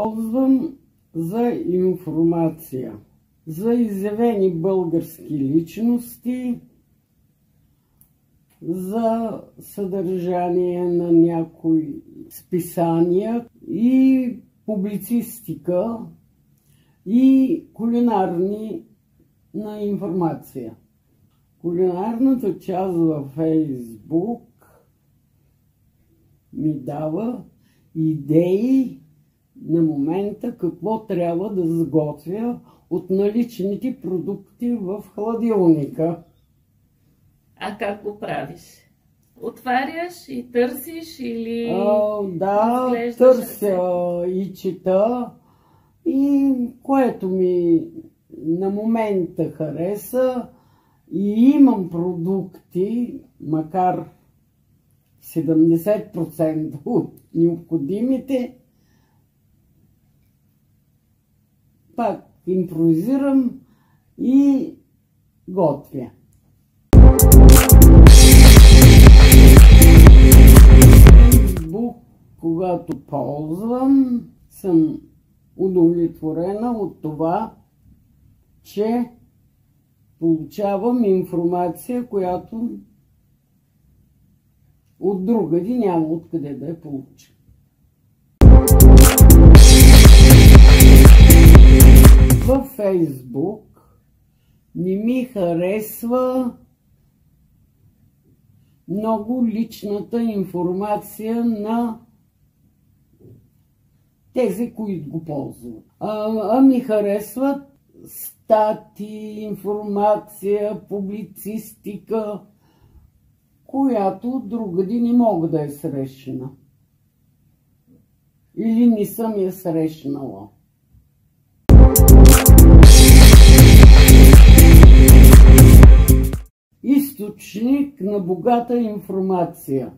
ползвам за информация, за изявени български личности, за съдържание на някои списания и публицистика и кулинарни на информация. Кулинарната част във Фейсбук ми дава идеи на момента какво трябва да сготвя от наличните продукти в хладилника. А как го правиш? Отваряш и търсиш или... Да, търся и чета, и което ми на момента хареса, и имам продукти, макар 70% от необходимите, пак импровизирам и готвя. Фейсбук, когато ползвам, съм удовлетворена от това, че получавам информация, която от другаде няма откъде да я получа. Във Фейсбук не ми харесва много личната информация на тези, които го ползват. Ми харесват статии, информация, публицистика, която другаде не мога да я срещна. Или не съм я срещнала. Източник на богата информация.